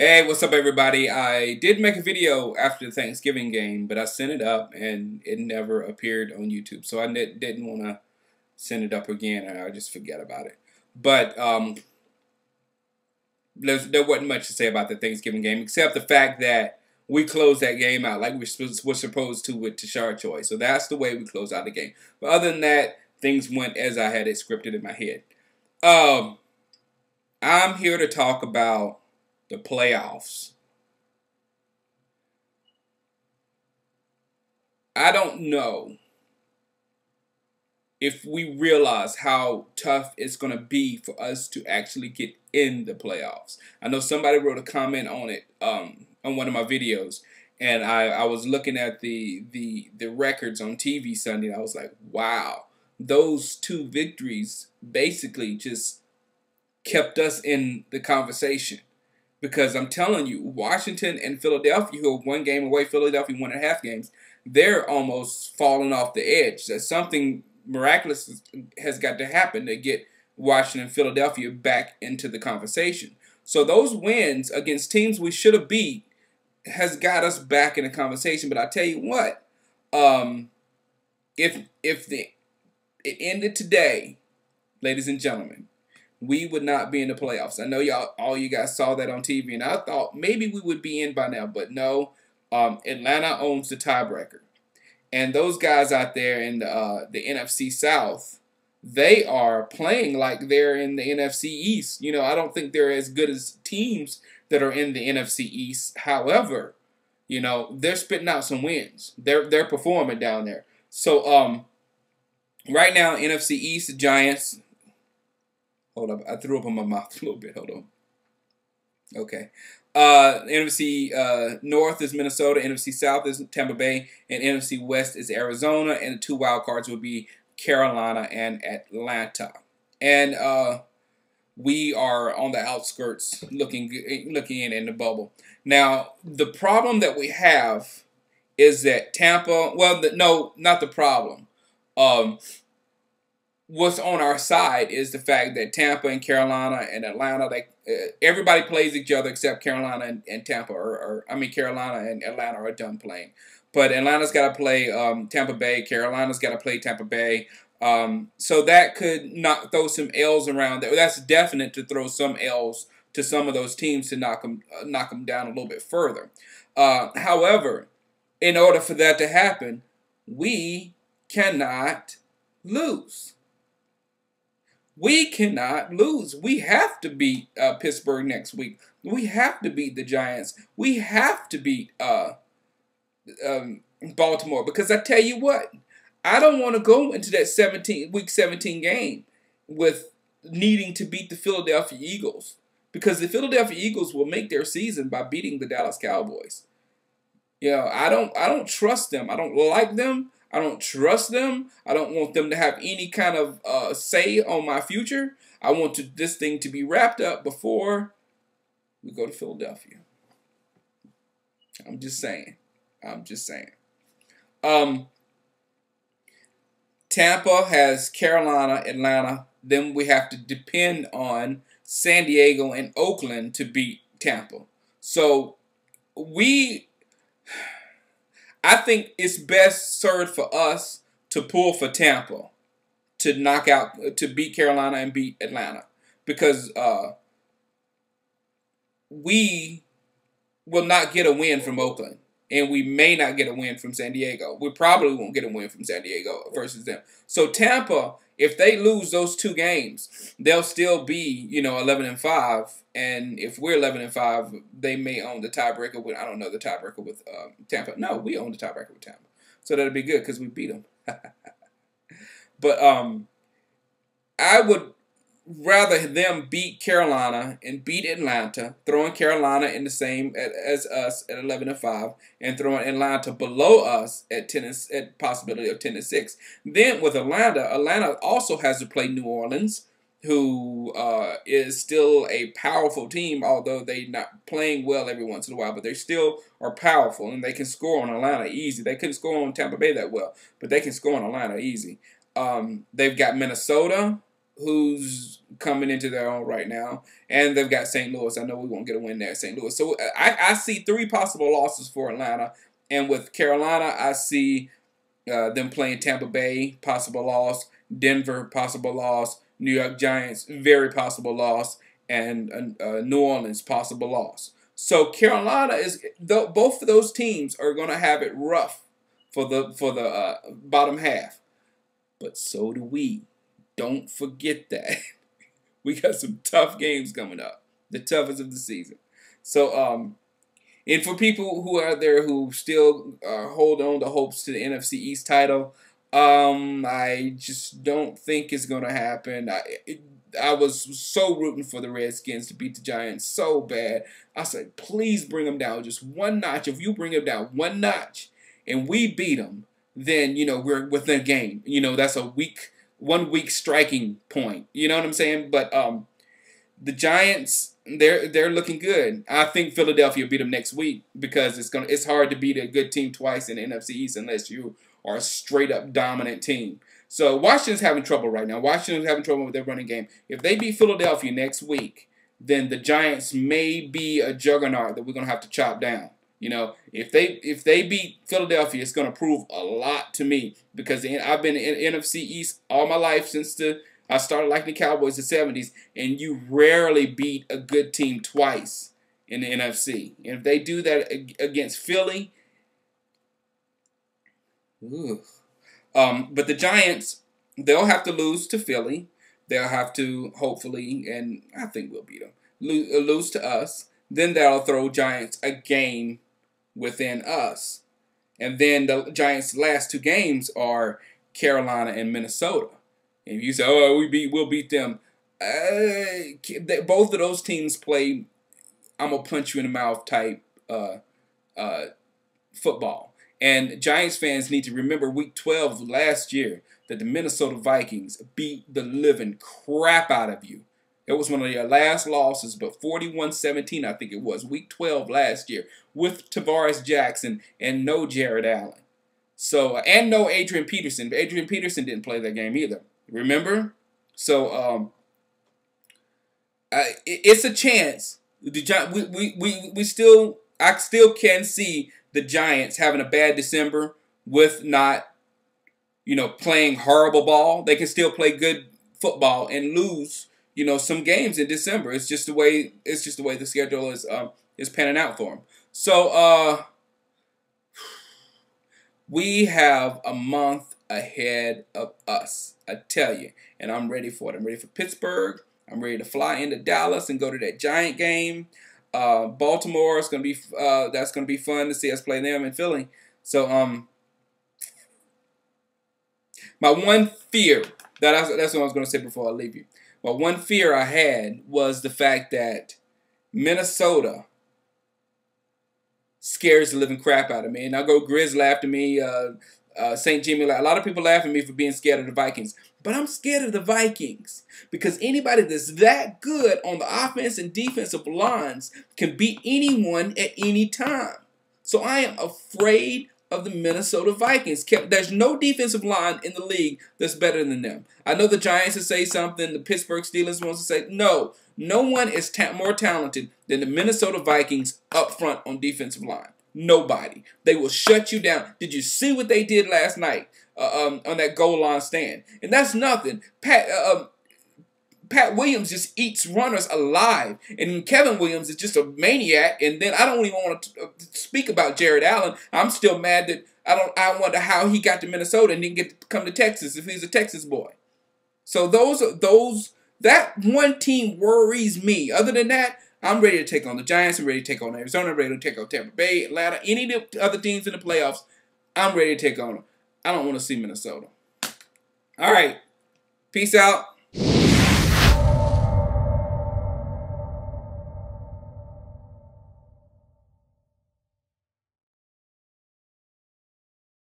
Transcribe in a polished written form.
Hey, what's up everybody? I did make a video after the Thanksgiving game, but I sent it up and it never appeared on YouTube. So I didn't want to send it up again, and I just forget about it. But there wasn't much to say about the Thanksgiving game, except the fact that we closed that game out like we're supposed to with Tashard Choi. So that's the way we closed out the game. But other than that, things went as I had it scripted in my head. I'm here to talk about the playoffs. I don't know if we realize how tough it's going to be for us to actually get in the playoffs. I know somebody wrote a comment on it on one of my videos, and I was looking at the records on TV Sunday, and I was like, wow, those two victories basically just kept us in the conversation. Because I'm telling you, Washington and Philadelphia, who are one game away, Philadelphia 1.5 games, they're almost falling off the edge. That something miraculous has got to happen to get Washington and Philadelphia back into the conversation. So those wins against teams we should have beat has got us back in the conversation. But I tell you what, if it ended today, ladies and gentlemen, we would not be in the playoffs. I know all you guys saw that on TV, and I thought maybe we would be in by now, but no. Atlanta owns the tiebreaker, and those guys out there in the NFC South, they are playing like they're in the NFC East. You know, I don't think they're as good as teams that are in the NFC East. However, you know, they're spitting out some wins. They're performing down there. So right now, NFC East, the Giants. Hold up, I threw up on my mouth a little bit. Hold on. Okay. NFC North is Minnesota, NFC South is Tampa Bay, and NFC West is Arizona, and the two wild cards would be Carolina and Atlanta. And we are on the outskirts looking in the bubble. Now, the problem that we have is that Tampa, well, no, not the problem. What's on our side is the fact that Tampa and Carolina and Atlanta, everybody plays each other except Carolina and Tampa, Carolina and Atlanta are done playing. But Atlanta's got to play Tampa Bay. Carolina's got to play Tampa Bay. So that could throw some L's around there. That's definite to throw some L's to some of those teams to knock them down a little bit further. However, in order for that to happen, we cannot lose. We cannot lose. We have to beat Pittsburgh next week. We have to beat the Giants. We have to beat Baltimore. Because I tell you what, I don't want to go into that week 17 game with needing to beat the Philadelphia Eagles. Because the Philadelphia Eagles will make their season by beating the Dallas Cowboys. You know, I don't trust them. I don't like them. I don't trust them. I don't want them to have any kind of say on my future. I want this thing to be wrapped up before we go to Philadelphia. I'm just saying. Tampa has Carolina, Atlanta. Then we have to depend on San Diego and Oakland to beat Tampa. So I think it's best served for us to pull for Tampa to beat Carolina and beat Atlanta, because we will not get a win from Oakland, and we may not get a win from San Diego. We probably won't get a win from San Diego versus them. So Tampa, if they lose those two games, they'll still be 11-5. And if we're 11-5, they may own the tiebreaker with, I don't know, the tiebreaker with Tampa. No, we own the tiebreaker with Tampa. So that'll be good because we beat them. But I would rather them beat Carolina and beat Atlanta, throwing Carolina in the same as us at 11-5, and throwing Atlanta below us at possibility of 10-6. Then with Atlanta also has to play New Orleans, who is still a powerful team, although they're not playing well every once in a while, but they still are powerful, and they can score on Atlanta easy. They couldn't score on Tampa Bay that well, but they can score on Atlanta easy. They've got Minnesota, who's coming into their own right now, and they've got St. Louis. I know we won't get a win there at St. Louis. So I see 3 possible losses for Atlanta, and with Carolina, I see them playing Tampa Bay, possible loss, Denver, possible loss, New York Giants, very possible loss, and New Orleans, possible loss. So Carolina is both of those teams are going to have it rough for the bottom half, but so do we. Don't forget that. We got some tough games coming up, the toughest of the season. So, and for people who are there who still hold on to hopes to the NFC East title, I just don't think it's going to happen. I was so rooting for the Redskins to beat the Giants so bad. I said, please bring them down just one notch. If you bring them down one notch and we beat them, then, you know, we're within a game. You know, that's a 1 week striking point. You know what I'm saying? But the Giants, they're looking good. I think Philadelphia will beat them next week because it's hard to beat a good team twice in the NFC East unless you are a straight up dominant team. So Washington's having trouble right now. Washington's having trouble with their running game. If they beat Philadelphia next week, then the Giants may be a juggernaut that we're gonna have to chop down. You know, if they beat Philadelphia, it's going to prove a lot to me because I've been in NFC East all my life since I started liking the Cowboys in the 70s, and you rarely beat a good team twice in the NFC. And if they do that against Philly, but the Giants, they'll have to lose to Philly. They'll have to, hopefully, and I think we'll beat them, lose to us. Then that'll throw Giants a game within us. And then the Giants' last 2 games are Carolina and Minnesota. And you say, oh, we'll beat them. Both of those teams play I'm going to punch you in the mouth type football. And Giants fans need to remember week 12 last year that the Minnesota Vikings beat the living crap out of you. It was one of their last losses, but 41-17, I think it was, week 12 last year, with Tavares Jackson and no Jared Allen. So, and no Adrian Peterson. Adrian Peterson didn't play that game either. Remember? So, it's a chance. I still can see the Giants having a bad December with not, playing horrible ball. They can still play good football and lose, some games in December. It's just the way the schedule is panning out for them. So we have a month ahead of us, I tell you, and I'm ready for it. I'm ready for Pittsburgh. I'm ready to fly into Dallas and go to that Giant game. Baltimore is gonna be that's gonna be fun to see us play them in Philly. So my one fear that's what I was gonna say before I leave you. My one fear I had was the fact that Minnesota scares the living crap out of me. And I go Grizz laughed at me, St. Jimmy, a lot of people laugh at me for being scared of the Vikings. But I'm scared of the Vikings because anybody that's that good on the offense and defensive lines can beat anyone at any time. So I am afraid of the Minnesota Vikings. There's no defensive line in the league that's better than them. I know the Giants will say something. The Pittsburgh Steelers wants to say, no one is more talented than the Minnesota Vikings up front on defensive line. Nobody. They will shut you down. Did you see what they did last night on that goal line stand? And that's nothing. Pat Williams just eats runners alive. And Kevin Williams is just a maniac. And then I don't even want to speak about Jared Allen. I'm still mad that I wonder how he got to Minnesota and didn't get to come to Texas if he's a Texas boy. So that one team worries me. Other than that, I'm ready to take on the Giants. I'm ready to take on Arizona. I'm ready to take on Tampa Bay, Atlanta, any of the other teams in the playoffs. I'm ready to take on them. I don't want to see Minnesota. All right. Peace out.